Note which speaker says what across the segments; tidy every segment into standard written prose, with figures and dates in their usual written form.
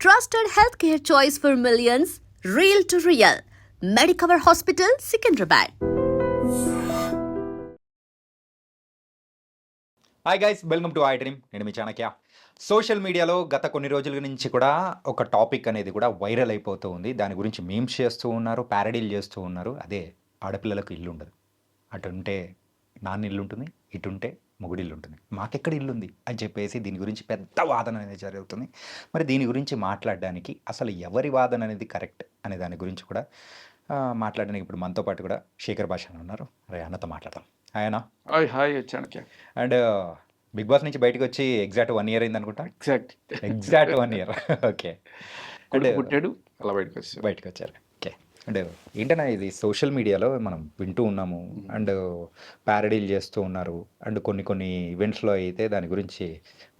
Speaker 1: trusted healthcare choice for millions, real to real. Medicover Hospital, Secunderabad.
Speaker 2: Hi guys, welcome to I dream. నేను మీ Chanakya. Social మీడియాలో గత కొన్ని రోజుల నుంచి కూడా ఒక టాపిక్ అనేది కూడా వైరల్ అయిపోతూ ఉంది. దాని గురించి మీమ్స్ చేస్తూ ఉన్నారు, ప్యారడీలు చేస్తూ ఉన్నారు. అదే ఆడపిల్లలకు ఇల్లు ఉండదు. అటుంటే నాన్న ఇల్లు ఉంటుంది, ఇటుంటే మొగుడిల్లు ఉంటుంది. మాకెక్కడ ఇల్లు ఉంది అని చెప్పేసి దీని గురించి పెద్ద వాదన అనేది జరుగుతుంది. మరి దీని గురించి మాట్లాడడానికి అసలు ఎవరి వాదన అనేది కరెక్ట్ అనే దాని గురించి కూడా మాట్లాడడానికి ఇప్పుడు మనతో పాటు కూడా శేఖర్ భాష ఉన్నారు. అరే అన్నతో మాట్లాడదాం. ఆయన
Speaker 3: hi hi Chanakya.
Speaker 2: And Bigg Boss నుంచి బయటకు వచ్చి ఎగ్జాక్ట్ 1 ఇయర్ అయింది అనుకుంటా. Exact 1 year. ఓకే. అండ్
Speaker 3: పుట్టాడు అలా
Speaker 2: బయటకు వచ్చారు. ఓకే. అండ్ ఏంటన్నా ఇది సోషల్ మీడియాలో మనం వింటూ ఉన్నాము. అండ్ ప్యారడీలు చేస్తూ ఉన్నారు. అండ్ కొన్ని ఈవెంట్స్లో అయితే దాని గురించి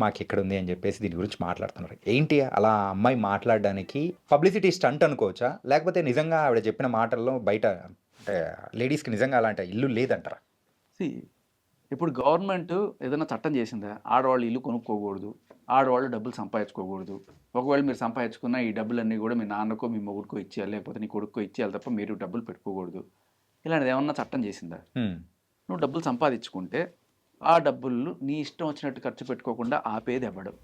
Speaker 2: మాకు ఎక్కడ ఉంది అని చెప్పేసి దీని గురించి మాట్లాడుతున్నారు. ఏంటి అలా అమ్మాయి మాట్లాడడానికి పబ్లిసిటీ స్టంట్ అనుకోవచ్చా, లేకపోతే నిజంగా ఆవిడ చెప్పిన మాటల్లో బయట అంటే లేడీస్కి నిజంగా అలాంటి ఇల్లు లేదంటారా?
Speaker 3: ఇప్పుడు గవర్నమెంట్ ఏదైనా చట్టం చేసిందా, ఆడవాళ్ళు ఇల్లు కొనుక్కోకూడదు, ఆడవాళ్ళు డబ్బులు సంపాదించుకోకూడదు, ఒకవేళ మీరు సంపాదించుకున్న ఈ డబ్బులన్నీ కూడా మీ నాన్నకో మీ మొగుడికో ఇచ్చేయాలి, లేకపోతే నీ కొడుకో ఇచ్చేయాలి తప్ప మీరు డబ్బులు పెట్టుకోకూడదు, ఇలాంటిది ఏమన్నా చట్టం చేసిందా? నువ్వు డబ్బులు సంపాదించుకుంటే ఆ డబ్బులు నీ ఇష్టం వచ్చినట్టు ఖర్చు పెట్టుకోకుండా ఆపేది ఇవ్వడం.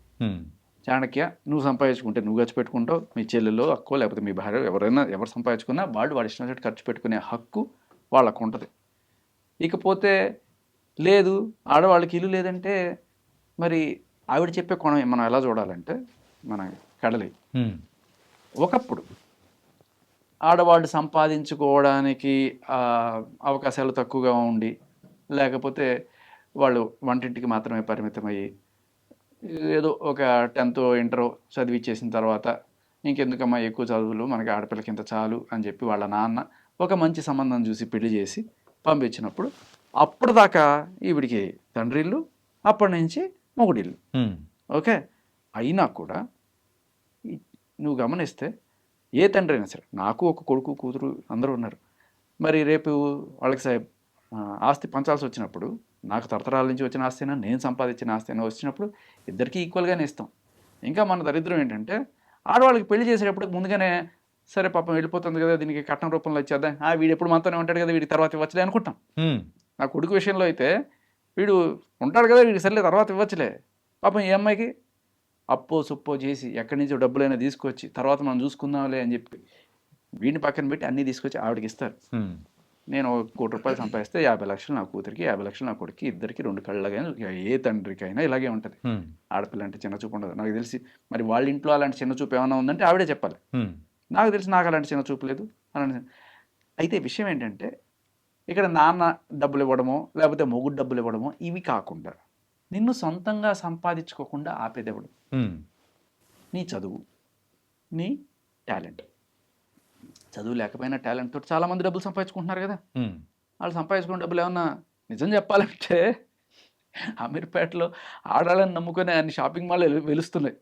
Speaker 3: చాణక్య, నువ్వు సంపాదించుకుంటే నువ్వు ఖర్చు పెట్టుకుంటావు, మీ చెల్లెలో అక్కో లేకపోతే మీ భార్య ఎవరు సంపాదించుకున్నా వాడి ఇష్టం వచ్చినట్టు ఖర్చు పెట్టుకునే హక్కు వాళ్ళకు ఉంటుంది. ఇకపోతే లేదు ఆడవాళ్ళకి ఇల్లు లేదంటే మరి ఆవిడ చెప్పే కోణం మనం ఎలా చూడాలంటే, మన కడలి ఒకప్పుడు ఆడవాళ్ళు సంపాదించుకోవడానికి అవకాశాలు తక్కువగా ఉండి, లేకపోతే వాళ్ళు వంటింటికి మాత్రమే పరిమితమయ్యి ఏదో ఒక 10th ఇంటర్ చదివిచ్చేసిన తర్వాత ఇంకెందుకమ్మా ఎక్కువ చదువులు, మనకి ఆడపిల్లకి ఇంత చాలు అని చెప్పి వాళ్ళ నాన్న ఒక మంచి సంబంధం చూసి పెళ్లి చేసి పంపించినప్పుడు అప్పుడు దాకా ఈవిడికి తండ్రిల్లు, అప్పటి నుంచి మొగుడిల్లు. ఓకే. అయినా కూడా నువ్వు గమనిస్తే ఏ తండ్రి అయినా సరే, నాకు ఒక కొడుకు కూతురు అందరూ ఉన్నారు, మరి రేపు వాళ్ళకి ఆస్తి పంచాల్సి వచ్చినప్పుడు నాకు తరతరాల నుంచి వచ్చిన ఆస్తి అయినా నేను సంపాదించిన ఆస్తి అయినా వచ్చినప్పుడు ఇద్దరికీ ఈక్వల్గానే ఇస్తాం. ఇంకా మన దరిద్రం ఏంటంటే ఆడవాళ్ళకి పెళ్లి చేసేటప్పుడు ముందుగానే సరే పాపం వెళ్ళిపోతుంది కదా, దీనికి కట్నం రూపంలో ఇచ్చేద్దాం, వీడు ఎప్పుడు మనతోనే ఉంటాడు కదా, వీడి తర్వాత ఇవ్వచ్చులే అనుకుంటాం. నా కొడుకు విషయంలో అయితే వీడు ఉంటాడు కదా, వీడికి సర్లే తర్వాత ఇవ్వచ్చులే. పాపం ఈ అమ్మాయికి అప్పో సుప్పో చేసి ఎక్కడి నుంచో డబ్బులైనా తీసుకొచ్చి తర్వాత మనం చూసుకుందాంలే అని చెప్పి వీడిని పక్కన పెట్టి అన్నీ తీసుకొచ్చి ఆవిడకి ఇస్తారు. నేను ₹1 కోటి సంపాదిస్తే 50 లక్షలు నా కూతురికి, 50 లక్షలు నా కొడుకు, ఇద్దరికి 2 కళ్ళగా ఏ తండ్రికైనా ఇలాగే ఉంటుంది. ఆడపిల్ల అంటే చిన్న చూపు ఉండదు. నాకు తెలిసి మరి వాళ్ళ ఇంట్లో అలాంటి చిన్న చూపు ఏమైనా ఉందంటే ఆవిడే చెప్పాలి. నాకు తెలిసి నాకు అలాంటి చిన్న చూపు లేదు. అలాంటి అయితే విషయం ఏంటంటే, ఇక్కడ నాన్న డబ్బులు ఇవ్వడమో లేకపోతే మొగుడు డబ్బులు ఇవ్వడమో ఇవి కాకుండా నిన్ను సొంతంగా సంపాదించుకోకుండా ఆపేదేవుడు నీ చదువు, నీ టాలెంట్. చదువు లేకపోయినా టాలెంట్ తోటి చాలామంది డబ్బులు సంపాదించుకుంటున్నారు కదా. వాళ్ళు సంపాదించుకున్న డబ్బులు ఏమన్నా నిజం చెప్పాలంటే అమీర్పేటలో ఆడవాళ్ళని నమ్ముకునే అన్ని షాపింగ్ మాల్ వెలుస్తున్నాయి.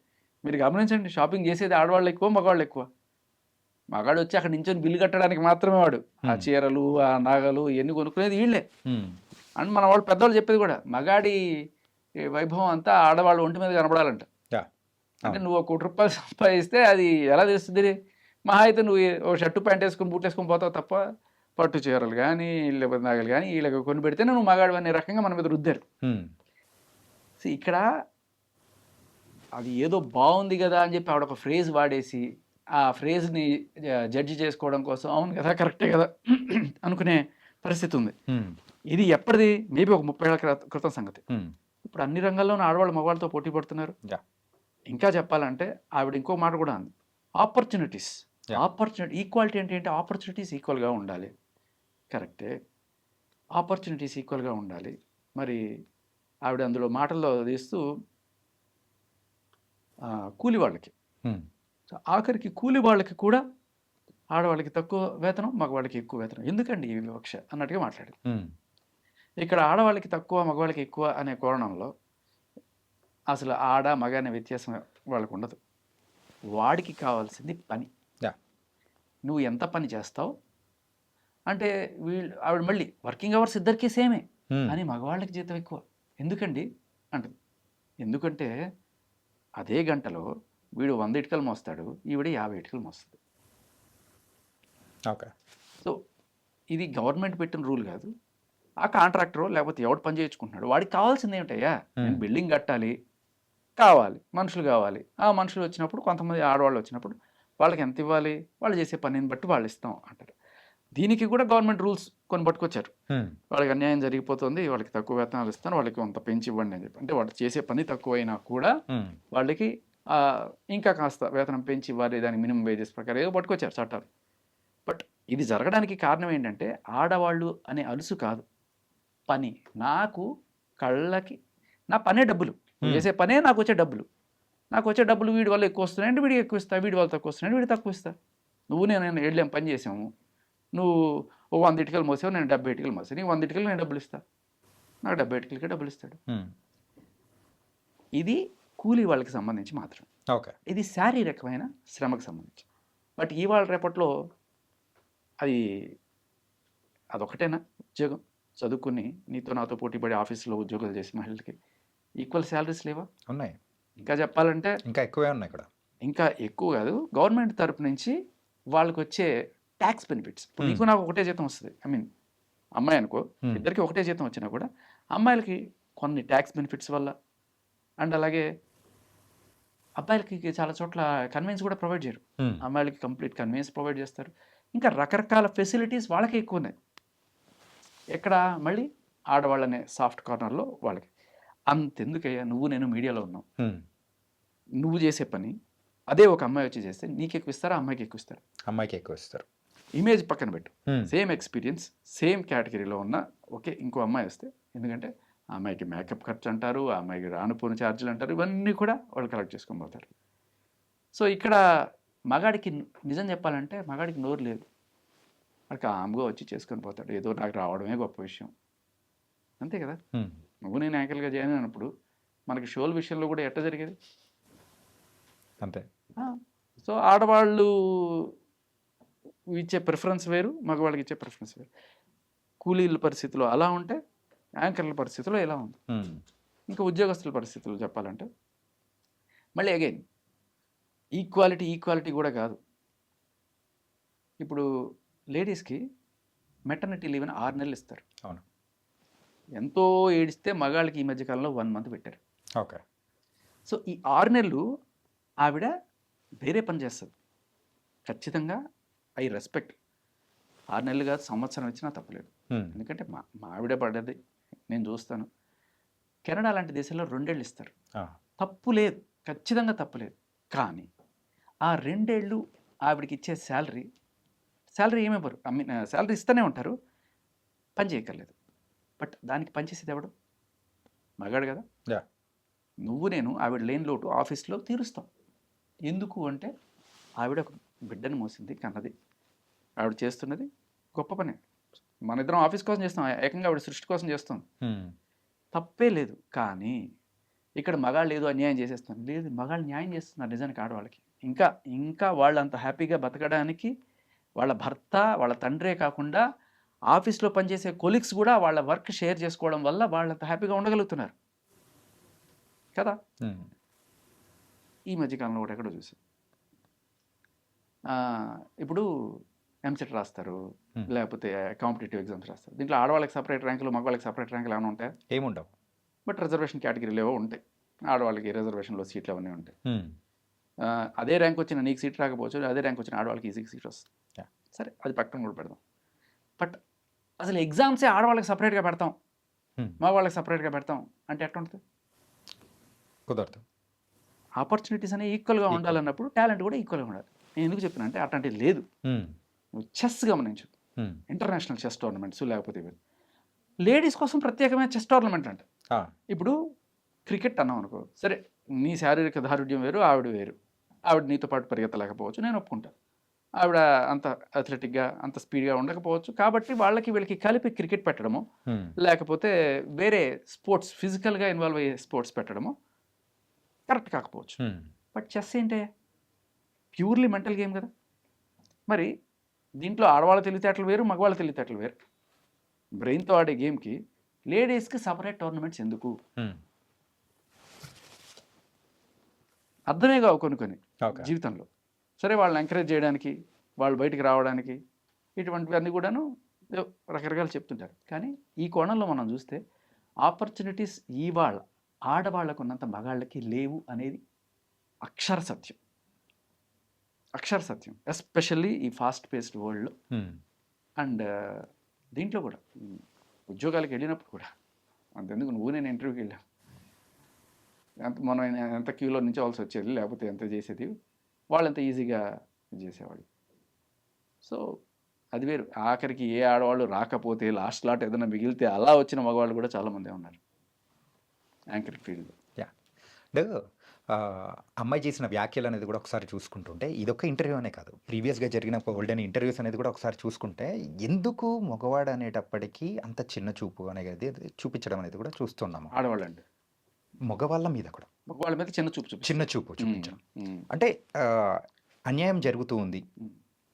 Speaker 3: మీరు గమనించండి, షాపింగ్ చేసేది ఆడవాళ్ళు ఎక్కువ, మగవాళ్ళు ఎక్కువ. మగాడు వచ్చి అక్కడ నించొని బిల్లు కట్టడానికి మాత్రమే వాడు ఆ చీరలు, ఆ నాగలు ఇవన్నీ కొనుక్కునేది వీళ్ళే. అండ్ మన వాళ్ళు పెద్దవాళ్ళు చెప్పేది కూడా, మగాడి వైభవం అంతా ఆడవాళ్ళు ఒంటి మీద కనబడాలంట. అంటే నువ్వు ₹1 కోటి సంపాదిస్తే అది ఎలా తెలుస్తుంది? మహా అయితే నువ్వు ఓ షర్టు ప్యాంట్ వేసుకుని బూట్ వేసుకొని పోతావు తప్ప పట్టు చీరలు కానీ లేకపోతే నాగలు కానీ వీళ్ళకి కొని పెడితేనే నువ్వు మగాడు అనే రకంగా మన మీద రుద్దారు. సో ఇక్కడ అది ఏదో బాగుంది కదా అని చెప్పి ఆవిడ ఒక ఫ్రేజ్ వాడేసి ఆ ఫ్రేజ్ని జడ్జి చేసుకోవడం కోసం అవును కదా కరెక్టే కదా అనుకునే పరిస్థితి ఉంది. ఇది ఎప్పటిది? మేబీ ఒక 30 ఏళ్ల క్రితం సంగతి. ఇప్పుడు అన్ని రంగాల్లోనూ ఆడవాళ్ళు మగవాళ్ళతో పోటీ పడుతున్నారు. ఇంకా చెప్పాలంటే ఆవిడ ఇంకో మాట కూడా ఉంది, ఆపర్చునిటీస్. ఈక్వాలిటీ అంటే ఏంటి? ఆపర్చునిటీస్ ఈక్వల్గా ఉండాలి. కరెక్టే, ఆపర్చునిటీస్ ఈక్వల్గా ఉండాలి. మరి ఆవిడ అందులో మాటల్లో తీస్తూ కూలి వాళ్ళకి, ఆఖరికి కూలి వాళ్ళకి కూడా ఆడవాళ్ళకి తక్కువ వేతనం, మగవాళ్ళకి ఎక్కువ వేతనం, ఎందుకండి ఈ వివక్ష అన్నట్టుగా మాట్లాడారు. ఇక్కడ ఆడవాళ్ళకి తక్కువ మగవాళ్ళకి ఎక్కువ అనే కోణంలో అసలు ఆడ మగ అనే వ్యత్యాసం వాళ్ళకు ఉండదు. వాడికి కావాల్సింది పని. నువ్వు ఎంత పని చేస్తావు అంటే ఆవిడ మళ్ళీ వర్కింగ్ అవర్స్ ఇద్దరికీ సేమే అని మగవాళ్ళకి జీతం ఎక్కువ ఎందుకండి అంటుంది. ఎందుకంటే అదే గంటలో వీడు 100 ఇటుకలు మోస్తాడు, ఈవిడ 50 ఇటుకలు మోస్తుంది.
Speaker 2: ఓకే.
Speaker 3: సో ఇది గవర్నమెంట్ పెట్టిన రూల్ కాదు. ఆ కాంట్రాక్టర్ లేకపోతే ఎవడు పని చేయించుకుంటున్నాడు వాడికి కావాల్సింది ఏమిటయ్యా, నేను బిల్డింగ్ కట్టాలి, కావాలి మనుషులు కావాలి. ఆ మనుషులు వచ్చినప్పుడు కొంతమంది ఆడవాళ్ళు వచ్చినప్పుడు వాళ్ళకి ఎంత ఇవ్వాలి, వాళ్ళు చేసే పనిని బట్టి వాళ్ళు ఇస్తాం అంటారు. దీనికి కూడా గవర్నమెంట్ రూల్స్ కొన్ని పట్టుకొచ్చారు. వాళ్ళకి అన్యాయం జరిగిపోతుంది, వాళ్ళకి తక్కువ వేతనాలు ఇస్తాను, వాళ్ళకి కొంత పెంచి ఇవ్వండి అని చెప్పి. అంటే వాళ్ళు చేసే పని తక్కువైనా కూడా వాళ్ళకి ఇంకా కాస్త వేతనం పెంచి ఇవ్వాలి, దానికి మినిమం వేజెస్ ప్రకారం ఏదో పట్టుకొచ్చారు చట్టాలు. బట్ ఇది జరగడానికి కారణం ఏంటంటే ఆడవాళ్ళు అనే అలుసు కాదు, పని. నాకు కళ్ళకి నా పనే డబ్బులు, చేసే పనే నాకు వచ్చే డబ్బులు. నాకు వచ్చే డబ్బులు వీడి వల్ల ఎక్కువ వస్తున్నాయంటే వీడికి ఎక్కువ ఇస్తా, వీడి వల్ల తక్కువ వస్తున్నాయంటే వీడి తక్కువ ఇస్తా. నువ్వు నేను వెళ్ళాం పని చేసాము, నువ్వు 100 ఇటుకలు మోసావు, నేను 70 ఇటుకలు మోసాను, నీకు 100 ఇటుకలు నేను డబ్బులు ఇస్తా, నాకు 70 ఇటుకలకే డబ్బులు ఇస్తాడు. ఇది కూలీ వాళ్ళకి సంబంధించి మాత్రం.
Speaker 2: ఓకే.
Speaker 3: ఇది శారీరకమైన శ్రమకు సంబంధించి. బట్ ఇవాళ రేపట్లో అదొకటేనా ఉద్యోగం? చదువుకుని నీతో నాతో పోటీపడి ఆఫీసులో ఉద్యోగాలు చేసే మహిళలకి ఈక్వల్ శాలరీస్ లేవా?
Speaker 2: ఉన్నాయి.
Speaker 3: ఇంకా చెప్పాలంటే
Speaker 2: ఇంకా ఎక్కువే ఉన్నాయి ఇక్కడ.
Speaker 3: ఇంకా ఎక్కువ కాదు, గవర్నమెంట్ తరపు నుంచి వాళ్ళకి వచ్చే ట్యాక్స్ బెనిఫిట్స్. ఇప్పుడు నీకు నాకు ఒకటే జీతం వస్తుంది, ఐ మీన్ అమ్మాయి అనుకో, ఇద్దరికి ఒకటే జీతం వచ్చినా కూడా అమ్మాయిలకి కొన్ని ట్యాక్స్ బెనిఫిట్స్ వల్ల, అండ్ అలాగే అబ్బాయిలకి చాలా చోట్ల కన్వీన్స్ కూడా ప్రొవైడ్ చేయరు, అమ్మాయిలకి కంప్లీట్ కన్వీన్స్ ప్రొవైడ్ చేస్తారు. ఇంకా రకరకాల ఫెసిలిటీస్ వాళ్ళకి ఎక్కువ ఉన్నాయి. ఎక్కడ మళ్ళీ ఆడవాళ్ళనే సాఫ్ట్ కార్నర్లో వాళ్ళకి. అంతెందుకయ్యా, నువ్వు నేను మీడియాలో ఉన్నాం, నువ్వు చేసే పని అదే ఒక అమ్మాయి వచ్చి చేస్తే నీకు ఎక్కువ ఇస్తారా, అమ్మాయికి ఎక్కువ ఇస్తారా?
Speaker 2: అమ్మాయికి ఎక్కువ ఇస్తారు.
Speaker 3: ఇమేజ్ పక్కన పెట్టు, సేమ్ ఎక్స్పీరియన్స్ సేమ్ కేటగిరీలో ఉన్న ఓకే ఇంకో అమ్మాయి వస్తే, ఎందుకంటే ఆ అమ్మాయికి మేకప్ ఖర్చు అంటారు, ఆ అమ్మాయికి రానుపోని ఛార్జీలు అంటారు, ఇవన్నీ కూడా వాళ్ళు కలెక్ట్ చేసుకొని పోతారు. సో ఇక్కడ మగాడికి నిజం చెప్పాలంటే మగాడికి నోరు లేదు, వాడికి ఆమ్గా వచ్చి చేసుకొని పోతాడు, ఏదో నాకు రావడమే గొప్ప విషయం, అంతే కదా. నువ్వు నేను యాంకర్గా జాయిన్ అయినప్పుడు మనకి షోల విషయంలో కూడా ఎట్ట జరిగేది
Speaker 2: అంతే.
Speaker 3: సో ఆడవాళ్ళు ఇచ్చే ప్రిఫరెన్స్ వేరు, మగవాళ్ళకి ఇచ్చే ప్రిఫరెన్స్ వేరు. కూలీల పరిస్థితిలో అలా ఉంటే యాంకర్ల పరిస్థితిలో ఎలా ఉంది. ఇంకా ఉద్యోగస్తుల పరిస్థితులు చెప్పాలంటే మళ్ళీ అగైన్ ఈక్వాలిటీ కూడా కాదు. ఇప్పుడు లేడీస్కి మెటర్నిటీ లీవ్ అని 6 నెలలు ఇస్తారు.
Speaker 2: అవును.
Speaker 3: ఎంతో ఏడిస్తే మగాళ్ళకి ఈ మధ్యకాలంలో 1 మంత్ పెట్టారు.
Speaker 2: ఓకే.
Speaker 3: సో ఈ 6 నెలలు ఆవిడ వేరే పని చేస్తుంది ఖచ్చితంగా. I respect. 6 నెలలు కాదు, సంవత్సరం ఇచ్చినా తప్పలేదు. ఎందుకంటే మా ఆవిడ పడ్డది నేను చూస్తాను. కెనడా లాంటి దేశాల్లో 2 ఏళ్ళు ఇస్తారు, తప్పు లేదు, ఖచ్చితంగా తప్పులేదు. కానీ ఆ 2 ఏళ్ళు ఆవిడకి ఇచ్చే శాలరీ ఏమివ్వరు, ఐ మీన్ శాలరీ ఇస్తూనే ఉంటారు, పని చేయక్కర్లేదు. బట్ దానికి పనిచేసేది ఎవడు? మగాడు కదా. నువ్వు నేను ఆవిడ లేని లోటు ఆఫీస్లో తీరుస్తాం. ఎందుకు అంటే ఆవిడ ఒక బిడ్డను మోసింది, కన్నది, ఆవిడ చేస్తున్నది గొప్ప పని. మన ఇద్దరం ఆఫీస్ కోసం చేస్తాం, ఏకంగా ఆవిడ సృష్టి కోసం చేస్తాం, తప్పే లేదు. కానీ ఇక్కడ మగాళ్ళు ఏదో అన్యాయం చేసేస్తాను లేదు, మగాళ్ళు న్యాయం చేస్తున్నారు నిజానికి ఆడవాళ్ళకి. ఇంకా వాళ్ళు అంత హ్యాపీగా బతకడానికి వాళ్ళ భర్త వాళ్ళ తండ్రే కాకుండా ఆఫీస్లో పనిచేసే కొలీగ్స్ కూడా వాళ్ళ వర్క్ షేర్ చేసుకోవడం వల్ల వాళ్ళంత హ్యాపీగా ఉండగలుగుతున్నారు కదా. ఈ మధ్యకాలంలో కూడా ఎక్కడో చూసాం, ఇప్పుడు ఎంసెట్ రాస్తారు, లేకపోతే కాంపిటేటివ్ ఎగ్జామ్స్ రాస్తారు. దీంట్లో ఆడవాళ్ళకి సపరేట్ ర్యాంకులు, మగవాళ్ళకి సపరేట్ ర్యాంకులు ఏమైనా ఉంటాయా?
Speaker 2: ఏముండవు.
Speaker 3: బట్ రిజర్వేషన్ కేటగిరీలు ఏవో ఉంటాయి, ఆడవాళ్ళకి రిజర్వేషన్లో సీట్లు అవన్నీ ఉంటాయి. అదే ర్యాంక్ వచ్చిన నీకు సీట్ రాకపోవచ్చు, అదే ర్యాంక్ వచ్చిన ఆడవాళ్ళకి ఈజీగా సీట్ వస్తుంది. సరే, అది పక్కన కూడా పెడదాం. బట్ అసలు ఎగ్జామ్సే ఆడవాళ్ళకి సపరేట్గా పెడతాం, మగవాళ్ళకి సపరేట్గా పెడతాం అంటే ఎట్లా ఉంటుంది?
Speaker 2: కుదరదు.
Speaker 3: ఆపర్చునిటీస్ అనేవి ఈక్వల్గా ఉండాలన్నప్పుడు టాలెంట్ కూడా ఈక్వల్గా ఉండాలి. నేను ఎందుకు చెప్పిన అంటే అట్లాంటివి లేదు. నువ్వు చెస్ గమనించు, ఇంటర్నేషనల్ చెస్ టోర్నమెంట్స్, లేకపోతే లేడీస్ కోసం ప్రత్యేకమైన చెస్ టోర్నమెంట్ అంటే. ఇప్పుడు క్రికెట్ అన్నాం అనుకో, సరే నీ శారీరక దారుఢ్యం వేరు, ఆవిడ వేరు, ఆవిడ నీతో పాటు పరిగెత్తలేకపోవచ్చు, నేను ఒప్పుకుంటాను. ఆవిడ అంత అథ్లెటిక్గా అంత స్పీడ్గా ఉండకపోవచ్చు, కాబట్టి వాళ్ళకి వీళ్ళకి కలిపి క్రికెట్ పెట్టడము, లేకపోతే వేరే స్పోర్ట్స్ ఫిజికల్గా ఇన్వాల్వ్ అయ్యే స్పోర్ట్స్ పెట్టడము కరెక్ట్ కాకపోవచ్చు. బట్ చెస్ ఏంటే ప్యూర్లీ మెంటల్ గేమ్ కదా. మరి దీంట్లో ఆడవాళ్ళ తెలివితేటలు వేరు, మగవాళ్ళ తెలివితేటలు వేరు. బ్రెయిన్తో ఆడే గేమ్కి లేడీస్కి సపరేట్ టోర్నమెంట్స్ ఎందుకు? అర్థమే కావు కొన్ని
Speaker 2: ఓకే.
Speaker 3: జీవితంలో. సరే వాళ్ళని ఎంకరేజ్ చేయడానికి, వాళ్ళు బయటికి రావడానికి ఇటువంటివన్నీ కూడాను రకరకాలు చెప్తుంటారు. కానీ ఈ కోణంలో మనం చూస్తే ఆపర్చునిటీస్ ఇవాళ ఆడవాళ్ళకు ఉన్నంత మగాళ్ళకి లేవు అనేది అక్షర సత్యం. అక్షర సత్యం. ఎస్పెషల్లీ ఈ ఫాస్ట్ పేస్డ్ వరల్డ్‌లో అండ్ దీంట్లో కూడా ఉద్యోగాలకు వెళ్ళినప్పుడు కూడా అంతెందుకు నువ్వు నేను ఇంటర్వ్యూకి వెళ్ళాను. మనం ఎంత క్యూలో నిల్చోవాల్సి వచ్చేది, లేకపోతే ఎంత చేసేది, వాళ్ళు ఎంత ఈజీగా చేసేవాళ్ళు. సో అది వేరు. ఆఖరికి ఏ ఆడవాళ్ళు రాకపోతే లాస్ట్ లాట్ ఏదైనా మిగిలితే అలా వచ్చిన మగవాళ్ళు కూడా చాలామందే ఉన్నారు యాంకరింగ్ ఫీల్డ్లో.
Speaker 2: అంటే అమ్మాయి చేసిన వ్యాఖ్యలు అనేది కూడా ఒకసారి చూసుకుంటుంటే ఇదొక ఇంటర్వ్యూ అనే కాదు, ప్రీవియస్గా జరిగిన గోల్డెన్ ఇంటర్వ్యూస్ అనేది కూడా ఒకసారి చూసుకుంటే ఎందుకు మగవాడు అనేటప్పటికీ అంత చిన్న చూపు అనేది చూపించడం అనేది కూడా చూస్తున్నాము.
Speaker 3: ఆడవాళ్ళు అంటే
Speaker 2: మగవాళ్ళ మీద కూడా
Speaker 3: మగవాళ్ళ మీద చిన్న చూపు
Speaker 2: చిన్న చూపు చూపించడం అంటే అన్యాయం జరుగుతూ ఉంది,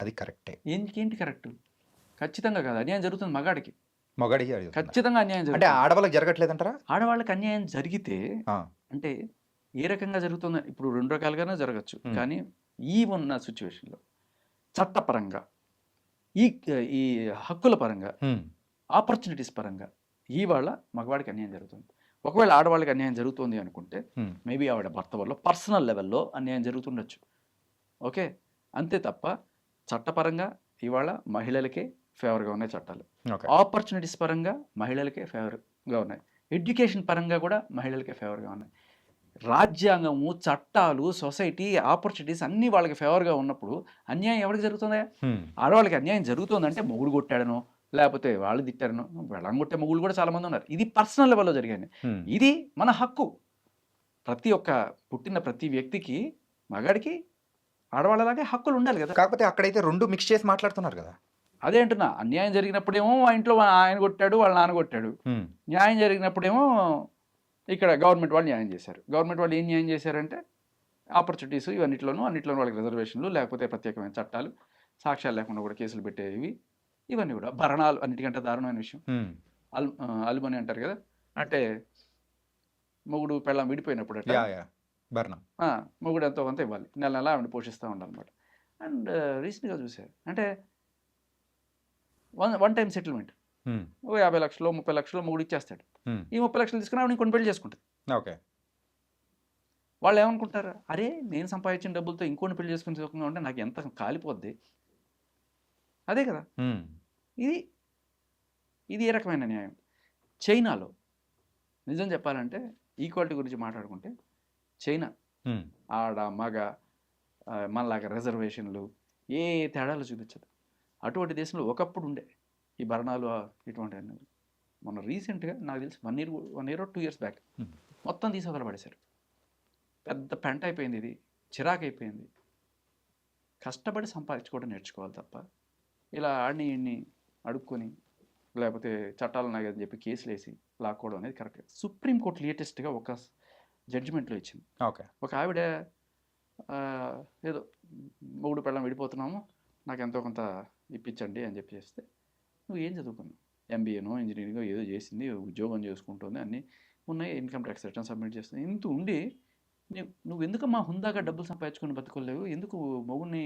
Speaker 2: అది కరెక్టే.
Speaker 3: ఏంటి కరెక్ట్? ఖచ్చితంగా కాదు. అన్యాయం జరుగుతుంది మగాడికి,
Speaker 2: మగాడికి
Speaker 3: ఖచ్చితంగా అన్యాయం
Speaker 2: అంటే
Speaker 3: జరుగుతుంది.
Speaker 2: ఆడవాళ్ళకి జరగట్లేదంటారా?
Speaker 3: ఆడవాళ్ళకి అన్యాయం జరిగితే అంటే ఏ రకంగా జరుగుతుంది? ఇప్పుడు 2 రకాలుగానే జరగచ్చు. కానీ ఈ ఉన్న సిచ్యువేషన్లో చట్టపరంగా ఈ హక్కుల పరంగా ఆపర్చునిటీస్ పరంగా ఇవాళ మగవాడికి అన్యాయం జరుగుతుంది. ఒకవేళ ఆడవాళ్ళకి అన్యాయం జరుగుతుంది అనుకుంటే మేబీ ఆవిడ భర్త వల్ల పర్సనల్ లెవెల్లో అన్యాయం జరుగుతుండొచ్చు. ఓకే, అంతే తప్ప చట్టపరంగా ఇవాళ మహిళలకే ఫేవర్గా ఉన్నాయి చట్టాలు. ఆపర్చునిటీస్ పరంగా మహిళలకే ఫేవర్గా ఉన్నాయి. ఎడ్యుకేషన్ పరంగా కూడా మహిళలకే ఫేవర్గా ఉన్నాయి. రాజ్యాంగము, చట్టాలు, సొసైటీ, ఆపర్చునిటీస్ అన్నీ వాళ్ళకి ఫేవర్గా ఉన్నప్పుడు అన్యాయం ఎవరికి జరుగుతుందా? ఆడవాళ్ళకి అన్యాయం జరుగుతుందంటే మొగుడు కొట్టాడనో, లేకపోతే వాళ్ళు తిట్టారనో, వెళ్ళం కొట్టే మొగుళ్ళు కూడా చాలామంది ఉన్నారు. ఇది పర్సనల్ లెవెల్లో జరిగాయి. ఇది మన హక్కు. పుట్టిన ప్రతి వ్యక్తికి, మగాడికి ఆడవాళ్ళలాగే హక్కులు ఉండాలి కదా.
Speaker 2: కాకపోతే అక్కడైతే 2 మిక్స్ చేసి మాట్లాడుతున్నారు కదా.
Speaker 3: అదే అంటున్నా, అన్యాయం జరిగినప్పుడేమో ఆ ఇంట్లో ఆయన కొట్టాడు, వాళ్ళ నాన్న కొట్టాడు. న్యాయం జరిగినప్పుడేమో ఇక్కడ గవర్నమెంట్ వాళ్ళు న్యాయం చేశారు. గవర్నమెంట్ వాళ్ళు ఏం న్యాయం చేశారంటే ఆపర్చునిటీస్ అన్నిట్లోనూ వాళ్ళకి రిజర్వేషన్లు, లేకపోతే ప్రత్యేకమైన చట్టాలు, సాక్ష్యాలు లేకుండా కూడా కేసులు పెట్టేవి, ఇవన్నీ కూడా భరణాలు. అన్నిటికంటే దారుణమైన విషయం అలుమని అంటారు కదా, అంటే మొగుడు పెళ్ళాం విడిపోయినప్పుడు మొగుడు ఎంతో కొంత ఇవ్వాలి, నెల నెల ఆవిడ పోషిస్తూ ఉండాలన్నమాట. అండ్ రీసెంట్గా చూశారు అంటే వన్ టైం సెటిల్మెంట్, 50 లక్షలు 30 లక్షలు మొగుడు ఇచ్చేస్తాడు. ఈ 30 లక్షలు తీసుకుని ఆవిడ ఇంకొని పెళ్లి చేసుకుంటుంది.
Speaker 2: ఓకే,
Speaker 3: వాళ్ళు ఏమనుకుంటారు, అరే నేను సంపాదించిన డబ్బులతో ఇంకొని పెళ్లి చేసుకుని సుఖంగా ఉంటే నాకు ఎంత కాలిపోద్ది. అదే కదా. ఇది ఏ రకమైన న్యాయం? చైనాలో నిజం చెప్పాలంటే ఈక్వాలిటీ గురించి మాట్లాడుకుంటే చైనా ఆడ మగ మనలాగా రిజర్వేషన్లు ఏ తేడాలు చూపించదు. అటువంటి దేశంలో ఒకప్పుడు ఉండే ఈ భరణాలు ఇటువంటి అన్నీ. మొన్న రీసెంట్గా నాకు తెలిసి 1 year or 2 years బ్యాక్ మొత్తం తీసి వదలబడేశారు. పెద్ద పెంట అయిపోయింది, ఇది చిరాకు అయిపోయింది. కష్టపడి సంపాదించుకోవడం నేర్చుకోవాలి తప్ప ఇలా ఆడిని అడుక్కొని, లేకపోతే చట్టాలు ఉన్నాయి అని చెప్పి కేసులు వేసి లాక్కోవడం అనేది కరెక్ట్. సుప్రీంకోర్టు లేటెస్ట్గా ఒక జడ్జిమెంట్లో ఇచ్చింది. ఒక ఆవిడ ఏదో మొగుడు పెళ్ళం విడిపోతున్నాము, నాకు ఎంతో కొంత ఇప్పించండి అని చెప్పి చేస్తే, నువ్వు ఏం చదువుకున్నావు? MBAనో ఇంజనీరింగో ఏదో చేసింది, ఉద్యోగం చేసుకుంటుంది, అన్నీ ఉన్నాయి, ఇన్కమ్ ట్యాక్స్ రిటర్న్ సబ్మిట్ చేస్తుంది. ఇంత ఉండి నువ్వు ఎందుకు మా హుందాగా డబ్బులు సంపాదించుకొని బతుకోలేవు? ఎందుకు మొగుడిని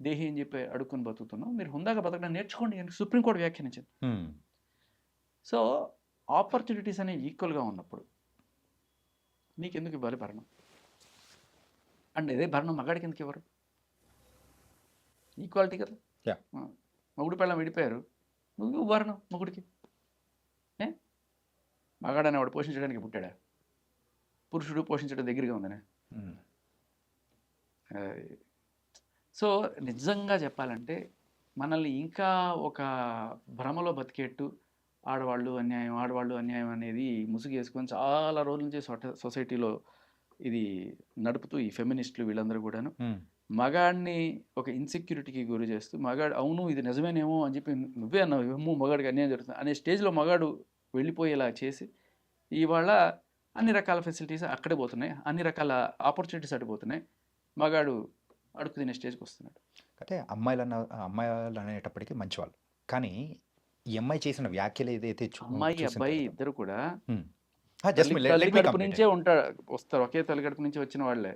Speaker 3: దేహి అని చెప్పి అడుక్కొని బతుకుతున్నావు? మీరు హుందాగా బతకడం నేర్చుకోండి అని సుప్రీంకోర్టు వ్యాఖ్యానించింది. సో ఆపర్చునిటీస్ అనేవి ఈక్వల్గా ఉన్నప్పుడు నీకెందుకు ఇవ్వాలి భరణం? అండ్ ఇదే భరణం మగాడికి ఎందుకు ఇవ్వరు? ఈక్వాలిటీ కదా. మొగుడు పెళ్ళం విడిపోయారు, నువ్వు భరణం మొగుడికి. మగాడని వాడు పోషించడానికి పుట్టాడా? పురుషుడు పోషించడం దగ్గరగా ఉందనే. సో నిజంగా చెప్పాలంటే మనల్ని ఇంకా ఒక భ్రమలో బతికేట్టు ఆడవాళ్ళు అన్యాయం అనేది ముసుగేసుకొని చాలా రోజుల నుంచి సొసైటీలో ఇది నడుపుతూ ఈ ఫెమినిస్టులు వీళ్ళందరూ కూడాను మగాడిని ఒక ఇన్సెక్యూరిటీకి గురి చేస్తూ, మగాడు అవును ఇది నిజమేనేమో అని చెప్పి నువ్వే అన్నావు ఏమో మగాడికి అన్యాయం జరుగుతుంది అనే స్టేజ్లో మగాడు వెళ్ళిపోయేలా చేసి ఇవాళ అన్ని రకాల ఫెసిలిటీస్ అక్కడే పోతున్నాయి, అన్ని రకాల ఆపర్చునిటీస్ అడిపోతున్నాయి, మగాడు అడుగు తినే స్టేజ్కి వస్తున్నాడు.
Speaker 2: అంటే అమ్మాయిలు అనేటప్పటికీ మంచివాళ్ళు, కానీ ఈ అమ్మాయి చేసిన వ్యాఖ్యలు ఏదైతే
Speaker 3: అమ్మాయి అబ్బాయి ఇద్దరు కూడా
Speaker 2: జస్ట్
Speaker 3: తల్లి కడుపు నుంచే వస్తారు, ఒకే తల్లి కడుపు నుంచి వచ్చిన వాళ్ళే.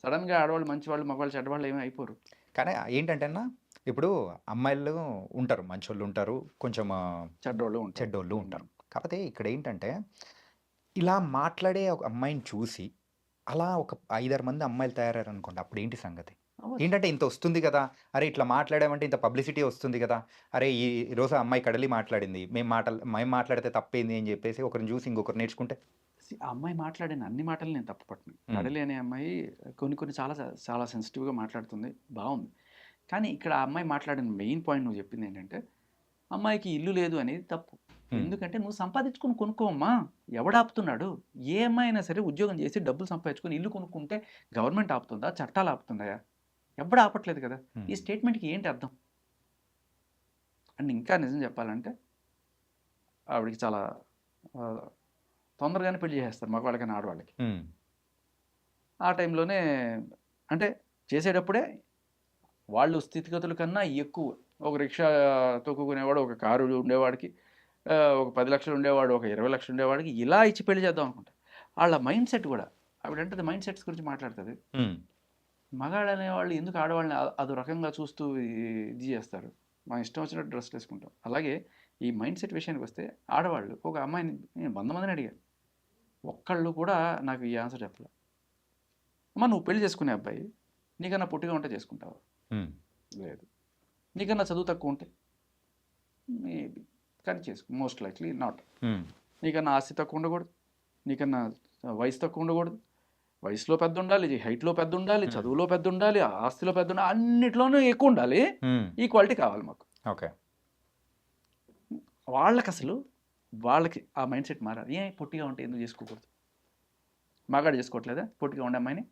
Speaker 3: సడన్ గా ఆడవాళ్ళు మంచి వాళ్ళు, మగవాళ్ళు చెడ్డవాళ్ళు ఏమీ అయిపోరు.
Speaker 2: కానీ ఏంటంటే అన్న, ఇప్పుడు అమ్మాయిలు ఉంటారు, మంచోళ్ళు ఉంటారు, కొంచెం
Speaker 3: చెడ్డోళ్ళు ఉంటారు.
Speaker 2: చెడ్డోళ్ళు ఉంటారు. కాకపోతే ఇక్కడ ఏంటంటే, ఇలా మాట్లాడే ఒక అమ్మాయిని చూసి అలా ఒక 5-6 మంది అమ్మాయిలు తయారయ్యారు అనుకోండి, అప్పుడు ఏంటి సంగతి?
Speaker 3: అవ్వచ్చు.
Speaker 2: ఏంటంటే ఇంత వస్తుంది కదా, అరే ఇట్లా మాట్లాడామంటే ఇంత పబ్లిసిటీ వస్తుంది కదా, అరే ఈరోజు ఆ అమ్మాయి కడలి మాట్లాడింది, మేము మాట్లాడితే తప్పేంది అని చెప్పేసి ఒకరిని చూసి ఇంకొకరు నేర్చుకుంటే.
Speaker 3: ఆ అమ్మాయి మాట్లాడిన అన్ని మాటలు నేను తప్పు పట్టను. కడలి అనే అమ్మాయి కొన్ని చాలా చాలా సెన్సిటివ్గా మాట్లాడుతుంది, బాగుంది. కానీ ఇక్కడ ఆ అమ్మాయి మాట్లాడిన మెయిన్ పాయింట్ నువ్వు చెప్పింది ఏంటంటే, అమ్మాయికి ఇల్లు లేదు అనేది తప్పు. ఎందుకంటే నువ్వు సంపాదించుకుని కొనుక్కోమ్మా, ఎవడాపుతున్నాడు? ఏ అమ్మాయి అయినా సరే ఉద్యోగం చేసి డబ్బులు సంపాదించుకొని ఇల్లు కొనుక్కుంటే గవర్నమెంట్ ఆపుతుందా, చట్టాలు ఆపుతున్నాయా? ఎవడు ఆపట్లేదు కదా. ఈ స్టేట్మెంట్కి ఏంటి అర్థం? అండ్ ఇంకా నిజం చెప్పాలంటే ఆవిడకి చాలా తొందరగానే పెళ్లి చేస్తారు, మగవాళ్ళకైనా ఆడవాళ్ళకి. ఆ టైంలోనే అంటే చేసేటప్పుడే వాళ్ళు స్థితిగతుల కన్నా ఎక్కువ, ఒక రిక్షా తొక్కుకునేవాడు ఒక కారు ఉండేవాడికి, ఒక 10 లక్షలు ఉండేవాడు, ఒక 20 లక్షలు ఉండేవాడికి ఇలా ఇచ్చి పెళ్లి చేద్దాం అనుకుంటా. వాళ్ళ మైండ్ సెట్ కూడా, ఆవిడంటే మైండ్ సెట్స్ గురించి మాట్లాడుతుంది. మగాడు అనేవాళ్ళు ఎందుకు ఆడవాళ్ళని అదో రకంగా చూస్తూ ఇది చేస్తారు, మనం ఇష్టం వచ్చినట్టు డ్రెస్ వేసుకుంటాం. అలాగే ఈ మైండ్ సెట్ విషయానికి వస్తే ఆడవాళ్ళు ఒక అమ్మాయిని నేను 100 మందిని అడిగాను, ఒక్కళ్ళు కూడా నాకు ఈ ఆన్సర్ చెప్పలే. అమ్మ నువ్వు పెళ్లి చేసుకునే అబ్బాయి నీకన్నా పొట్టిగా ఉంటే చేసుకుంటావా? లేదు. నీకన్నా చదువు తక్కువ ఉంటే మేబీ, కానీ చేసుకో, మోస్ట్ లైక్లీ నాట్. నీకన్నా ఆస్తి తక్కువ ఉండకూడదు, నీకన్నా వయసు తక్కువ ఉండకూడదు, వయసులో పెద్ద ఉండాలి, హైట్లో పెద్ద ఉండాలి, చదువులో పెద్ద ఉండాలి, ఆస్తిలో పెద్ద ఉండాలి, అన్నిట్లోనూ ఎక్కువ ఉండాలి. ఈక్వాలిటీ కావాలి మాకు.
Speaker 2: ఓకే.
Speaker 3: వాళ్ళకి ఆ మైండ్ సెట్ మారాలి. పొట్టిగా ఉంటే ఎందుకు చేసుకోకూడదు? మగాడు చేసుకోవట్లేదా పొట్టిగా ఉండే అమ్మాయిని?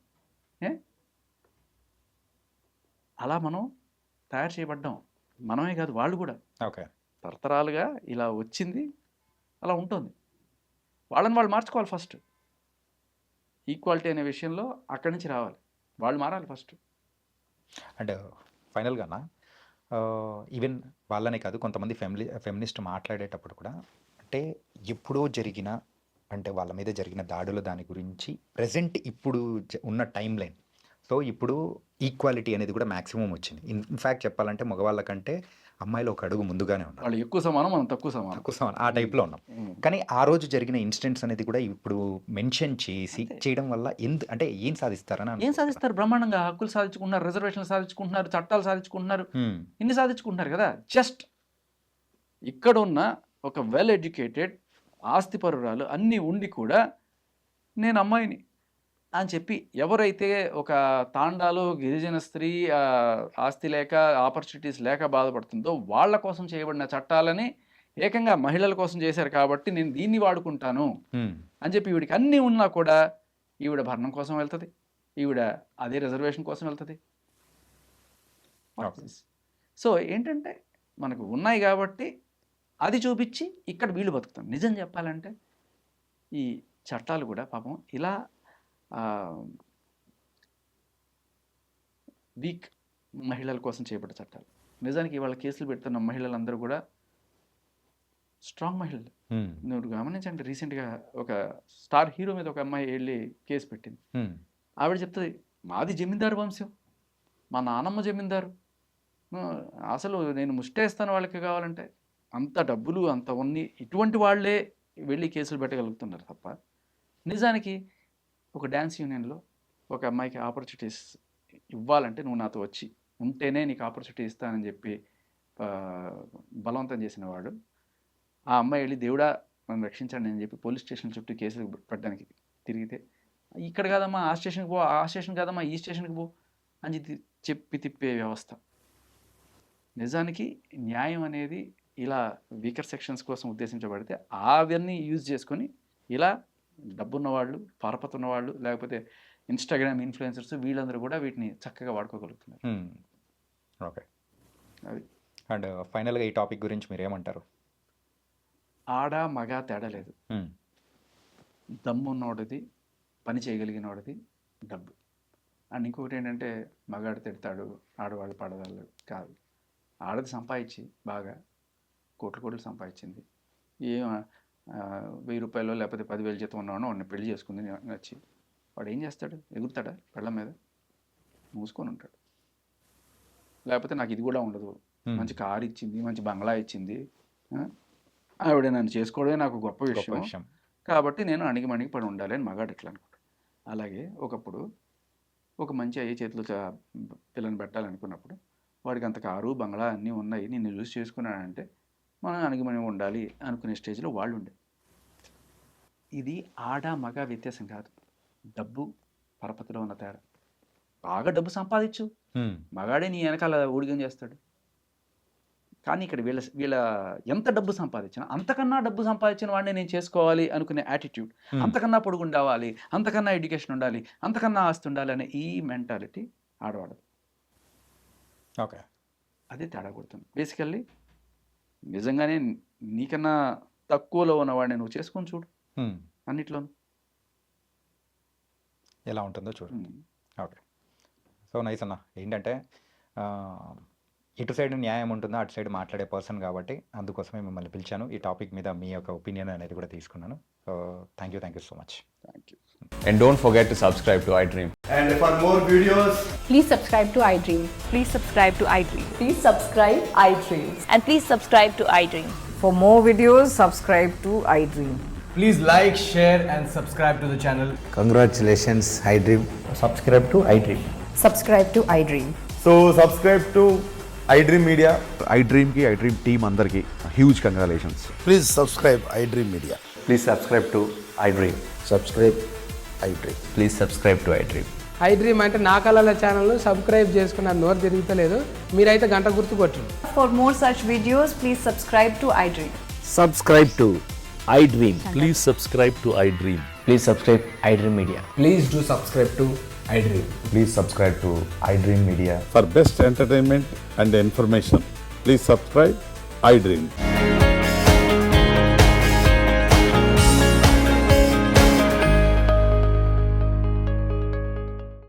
Speaker 3: అలా మనం తయారు చేయబడ్డాం, మనమే కాదు వాళ్ళు కూడా.
Speaker 2: ఓకే.
Speaker 3: తరతరాలుగా ఇలా వచ్చింది, అలా ఉంటుంది. వాళ్ళని వాళ్ళు మార్చుకోవాలి ఫస్ట్. ఈక్వాలిటీ అనే విషయంలో అక్కడి నుంచి రావాలి, వాళ్ళు మారాలి ఫస్ట్.
Speaker 2: అండ్ ఫైనల్గానా, ఈవెన్ వాళ్ళనే కాదు, కొంతమంది ఫెమినిస్ట్ మాట్లాడేటప్పుడు కూడా, అంటే ఎప్పుడో జరిగిన, అంటే వాళ్ళ మీద జరిగిన దాడుల దాని గురించి ప్రజెంట్ ఇప్పుడు ఉన్న టైం లైన్, సో ఇప్పుడు ఈక్వాలిటీ అనేది కూడా మ్యాక్సిమం వచ్చింది. ఇన్ఫ్యాక్ట్ చెప్పాలంటే మగవాళ్ళ కంటే అమ్మాయిలు ఒక అడుగు ముందుగానే ఉన్నారు.
Speaker 3: వాళ్ళు ఎక్కువ సమానం, మనం తక్కువ సమానం
Speaker 2: ఆ టైప్లో ఉన్నాం. కానీ ఆ రోజు జరిగిన ఇన్సిడెంట్స్ అనేది కూడా ఇప్పుడు మెన్షన్ చేయడం వల్ల అంటే ఏం సాధిస్తారని?
Speaker 3: ఏం సాధిస్తారు? బ్రహ్మాండంగా హక్కులు సాధించుకుంటున్నారు, రిజర్వేషన్లు సాధించుకుంటున్నారు, చట్టాలు సాధించుకుంటున్నారు, ఇన్ని సాధించుకుంటున్నారు కదా. జస్ట్ ఇక్కడున్న ఒక వెల్ ఎడ్యుకేటెడ్ ఆస్తిపరురాలు అన్నీ ఉండి కూడా నేను అమ్మాయిని అని చెప్పి ఎవరైతే ఒక తాండాలో గిరిజన స్త్రీ ఆస్తి లేక ఆపర్చునిటీస్ లేక బాధపడుతుందో వాళ్ళ కోసం చేయబడిన చట్టాలని ఏకంగా మహిళల కోసం చేశారు కాబట్టి నేను దీన్ని వాడుకుంటాను అని చెప్పి ఈవిడికి అన్నీ ఉన్నా కూడా ఈవిడ భరణం కోసం వెళ్తుంది, ఈవిడ అదే రిజర్వేషన్ కోసం వెళ్తుంది. సో ఏంటంటే మనకు ఉన్నాయి కాబట్టి అది చూపించి ఇక్కడ వీళ్ళు బతుకుతాం. నిజం చెప్పాలంటే ఈ చట్టాలు కూడా పాపం ఇలా వీక్ మహిళల కోసం చేయబడ్డ చట్టాలు. నిజానికి ఇవాళ కేసులు పెడుతున్న మహిళలందరూ కూడా స్ట్రాంగ్ మహిళలు. నువ్వు గమనించండి, రీసెంట్గా ఒక స్టార్ హీరో మీద ఒక అమ్మాయి వెళ్ళి కేసు పెట్టింది. ఆవిడ చెప్తుంది, మాది జమీందారు వంశం, మా నాన్నమ్మ జమీందారు, అసలు నేను ముష్టేస్తాను వాళ్ళకి కావాలంటే. అంత డబ్బులు అంత ఉన్ని ఇటువంటి వాళ్ళే వెళ్ళి కేసులు పెట్టగలుగుతున్నారు తప్ప నిజానికి ఒక డ్యాన్స్ యూనియన్లో ఒక అమ్మాయికి ఆపర్చునిటీస్ ఇవ్వాలంటే నువ్వు నాతో వచ్చి ఉంటేనే నీకు ఆపర్చునిటీ ఇస్తానని చెప్పి బలవంతం చేసిన వాడు ఆ అమ్మాయి వెళ్ళి దేవుడా నన్ను రక్షించండి అని చెప్పి పోలీస్ స్టేషన్ చుట్టూ కేసులు పెట్టడానికి తిరిగితే, ఇక్కడ కాదమ్మా ఆ స్టేషన్కి పో, ఆ స్టేషన్ కాదమ్మా ఈ స్టేషన్కి పో అని చెప్పి తిప్పే వ్యవస్థ. నిజానికి న్యాయం అనేది ఇలా వీకర్ సెక్షన్స్ కోసం ఉద్దేశించబడితే అవన్నీ యూజ్ చేసుకొని ఇలా డబ్బున్న వాళ్ళు, పారపతున్న వాళ్ళు, లేకపోతే ఇన్స్టాగ్రామ్ ఇన్ఫ్లుయెన్సర్స్ వీళ్ళందరూ కూడా వీటిని చక్కగా వాడుకోగలుగుతున్నారు.
Speaker 2: ఓకే. అది అండ్ ఫైనల్గా ఈ టాపిక్ గురించి మీరు ఏమంటారు?
Speaker 3: ఆడ మగ తేడా లేదు, దమ్మున్నోడిది, పని చేయగలిగినోడిది డబ్బు. అండ్ ఇంకొకటి ఏంటంటే మగాడు తిడతాడు, ఆడవాళ్ళు పడదాళ్ళు కాదు. ఆడది సంపాదించి బాగా కోట్లు సంపాదించింది, ₹1000 లేకపోతే 10,000 జీతం ఉన్నవాడిని వాడిని పెళ్లి చేసుకుంది నచ్చి వాడు ఏం చేస్తాడు? ఎగురుతాడా పెళ్ళ మీద? మూసుకొని ఉంటాడు. లేకపోతే నాకు ఇది కూడా ఉండదు, మంచి కారు ఇచ్చింది, మంచి బంగ్లా ఇచ్చింది, ఆవిడ నన్ను చేసుకోవడమే నాకు గొప్ప విషయం కాబట్టి నేను అణిగి పడి ఉండాలి అని మగాడు ఎట్లా అనుకుంటాడు. అలాగే ఒకప్పుడు ఒక మంచి అయ్యే చేతిలో పిల్లని పెట్టాలనుకున్నప్పుడు వాడికి అంత కారు బంగ్లా అన్నీ ఉన్నాయి, నిన్ను చూసి చేసుకున్నాడంటే మనం అణిగిమణి ఉండాలి అనుకునే స్టేజ్లో వాళ్ళు ఉండే. ఇది ఆడ మగ వ్యత్యాసం కాదు, డబ్బు పరపతిలో ఉన్న తేడా. బాగా డబ్బు సంపాదించు, మగాడే నీ వెనకాల ఊడిగం చేస్తాడు. కానీ ఇక్కడ వీళ్ళ ఎంత డబ్బు సంపాదించినా అంతకన్నా డబ్బు సంపాదించిన వాడిని నేను చేసుకోవాలి అనుకునే యాటిట్యూడ్, అంతకన్నా పొడుగు ఉండాలి, అంతకన్నా ఎడ్యుకేషన్ ఉండాలి, అంతకన్నా ఆస్తి ఉండాలి అనే ఈ మెంటాలిటీ ఆడవాడు.
Speaker 2: ఓకే,
Speaker 3: అదే తేడా కొడుతుంది. బేసికల్లీ నిజంగానే నీకన్నా తక్కువలో ఉన్నవాడిని నువ్వు చేసుకొని చూడు, అన్నిట్లోనూ
Speaker 2: ఎలా ఉంటుందో చూడు. ఓకే, సో నైస్ అన్న. ఏంటంటే ఇటు సైడ్ న్యాయం ఉంటుందో అటు సైడ్ మాట్లాడే పర్సన్ కాబట్టి అందుకోసమే మిమ్మల్ని పిలిచాను. ఈ టాపిక్ మీద మీ యొక్క ఒపీనియన్ అనేది కూడా తీసుకున్నాను. So thank you so much.
Speaker 3: Thank you.
Speaker 4: And don't forget to subscribe to iDream.
Speaker 5: And for more videos,
Speaker 6: Please subscribe to iDream.
Speaker 7: Please subscribe to iDream.
Speaker 6: Please subscribe iDream.
Speaker 7: And please subscribe to iDream.
Speaker 6: For more videos, subscribe to iDream.
Speaker 5: please like, share and subscribe to the channel.
Speaker 8: Congratulations, iDream.
Speaker 5: Subscribe to iDream.
Speaker 6: Subscribe to iDream.
Speaker 5: So subscribe to iDream Media.
Speaker 9: iDream ki iDream team andarki huge congratulations.
Speaker 8: Please subscribe iDream Media.
Speaker 4: Please subscribe to iDream.
Speaker 8: Subscribe iDream.
Speaker 4: Please subscribe to iDream.
Speaker 10: iDream అంటే నా కళల channel subscribe చేసుకున్న నోరు తిరుగుతలేదు, మీరైతే గంట గుర్తు కొట్టండి.
Speaker 7: For more such videos, please subscribe to iDream.
Speaker 8: Subscribe to iDream.
Speaker 9: Please subscribe to iDream.
Speaker 4: Please subscribe iDream Media.
Speaker 5: Please do subscribe to iDream.
Speaker 9: Please subscribe to iDream Media.
Speaker 11: For best entertainment and information, please subscribe iDream.